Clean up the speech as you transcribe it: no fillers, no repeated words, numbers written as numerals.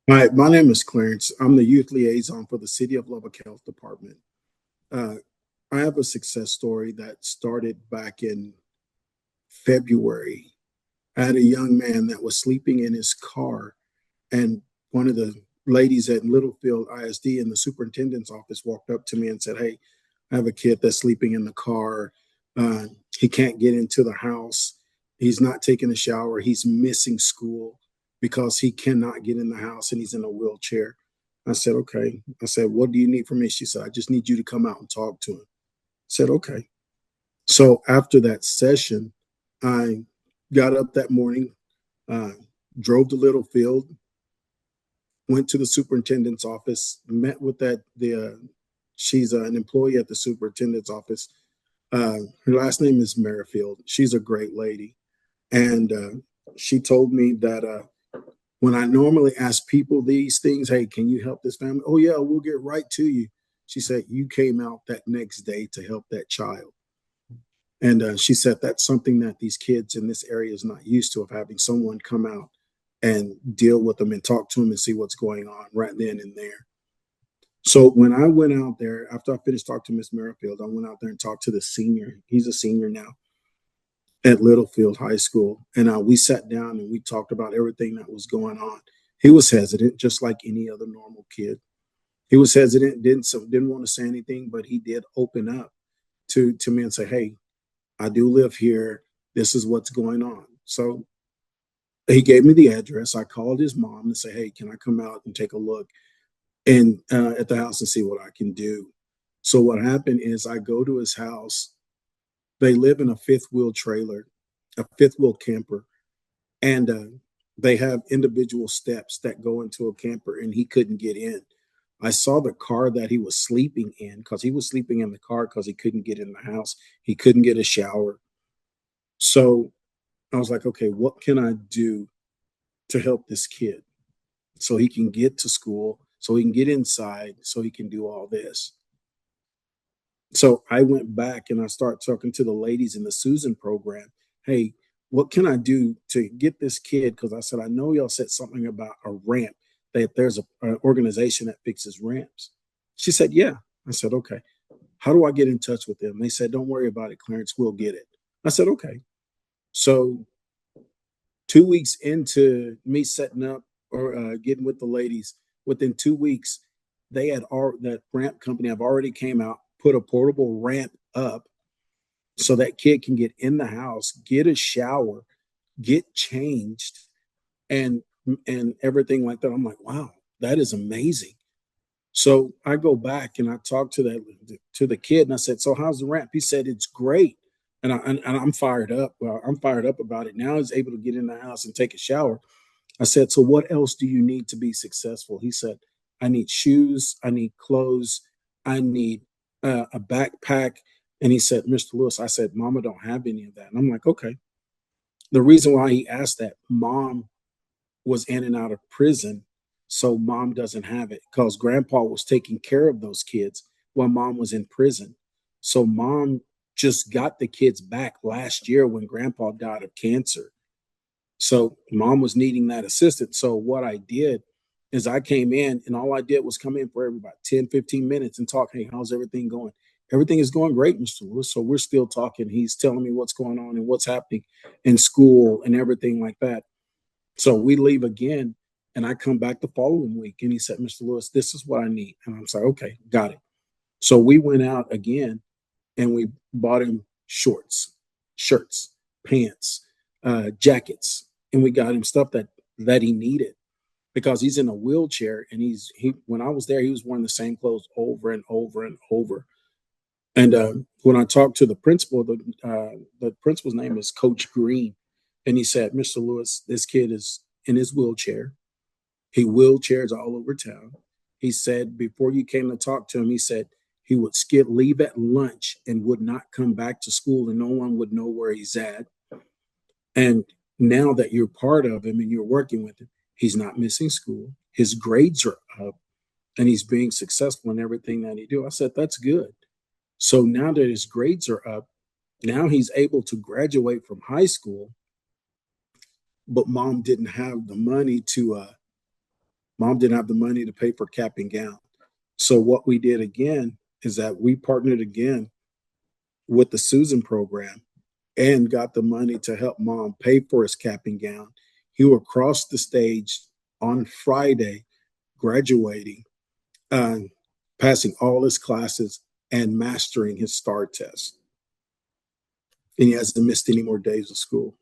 Hi, my name is Clarence. I'm the youth liaison for the City of Lubbock Health Department. Uh, I have a success story that started back in February. I had a young man that was sleeping in his car, and one of the ladies at Littlefield ISD in the superintendent's office walked up to me and said, "Hey, I have a kid that's sleeping in the car. He can't get into the house. He's not taking a shower. He's missing school because he cannot get in the house and he's in a wheelchair." I said, "Okay." I said, "What do you need from me?" She said, "I just need you to come out and talk to him." I said, "Okay." So after that session, I got up that morning, uh, drove to Littlefield, went to the superintendent's office, met with she's an employee at the superintendent's office. Her last name is Merrifield. She's a great lady. And she told me that when I normally ask people these things, "Hey, can you help this family?" "Oh, yeah, we'll get right to you." She said, "You came out that next day to help that child." And she said that's something that these kids in this area is not used to, of having someone come out and deal with them and talk to them and see what's going on right then and there. So when I went out there, after I finished talking to Miss Merrifield, I went out there and talked to the senior. He's a senior now at Littlefield High School. And we sat down and we talked about everything that was going on. He was hesitant, just like any other normal kid. He was hesitant, didn't want to say anything, but he did open up to me and say, "Hey, I do live here. This is what's going on." So he gave me the address. I called his mom and said, "Hey, can I come out and take a look and at the house and see what I can do?" So what happened is I go to his house. They live in a fifth wheel trailer, a fifth wheel camper, and they have individual steps that go into a camper, and he couldn't get in. I saw the car that he was sleeping in, because he was sleeping in the car because he couldn't get in the house. He couldn't get a shower. So I was like, "Okay, what can I do to help this kid so he can get to school, so he can get inside, so he can do all this?" So I went back and I started talking to the ladies in the Susan program. "Hey, what can I do to get this kid?" Because I said, "I know y'all said something about a ramp, that there's an organization that fixes ramps." She said, "Yeah." I said, "Okay. How do I get in touch with them?" They said, "Don't worry about it, Clarence. We'll get it." I said, "Okay." So 2 weeks into me setting up or getting with the ladies, within 2 weeks, that ramp company have already came out, put a portable ramp up so that kid can get in the house, get a shower, get changed, and everything like that. I'm like, "Wow, that is amazing." So I go back and I talk to the kid and I said, "So how's the ramp?" He said, "It's great." And I'm fired up. Well, I'm fired up about it. Now he's able to get in the house and take a shower. I said, "So what else do you need to be successful?" He said, "I need shoes, I need clothes, I need a backpack." And he said, "Mr. Lewis," I said, "Mama don't have any of that." And I'm like, "Okay." The reason why he asked that, mom was in and out of prison, so mom doesn't have it, because grandpa was taking care of those kids while mom was in prison. So mom just got the kids back last year when grandpa died of cancer. So mom was needing that assistance. So what I did is I came in, and all I did was come in for every about 10, 15 minutes and talk. "Hey, how's everything going?" "Everything is going great, Mr. Lewis." So we're still talking. He's telling me what's going on and what's happening in school and everything like that. So we leave again, and I come back the following week, and he said, "Mr. Lewis, this is what I need." And I'm like, "Okay, got it." So we went out again and we bought him shorts, shirts, pants, jackets, and we got him stuff that he needed, because he's in a wheelchair, and he when I was there, he was wearing the same clothes over and over and over. And when I talked to the principal, the principal's name is Coach Green, and he said, "Mr. Lewis, this kid is in his wheelchair. He wheelchairs all over town." He said, "Before you came to talk to him," he said, "he would skip leave at lunch and would not come back to school, and no one would know where he's at. And now that you're part of him and you're working with him, he's not missing school. His grades are up, and he's being successful in everything that he do." I said, "That's good." So now that his grades are up, now he's able to graduate from high school, but mom didn't have the money Mom didn't have the money to pay for cap and gown. So what we did again is that we partnered again with the Susan program and got the money to help Mom pay for his cap and gown. He will cross the stage on Friday, graduating, uh, passing all his classes and mastering his STAR test. And he hasn't missed any more days of school.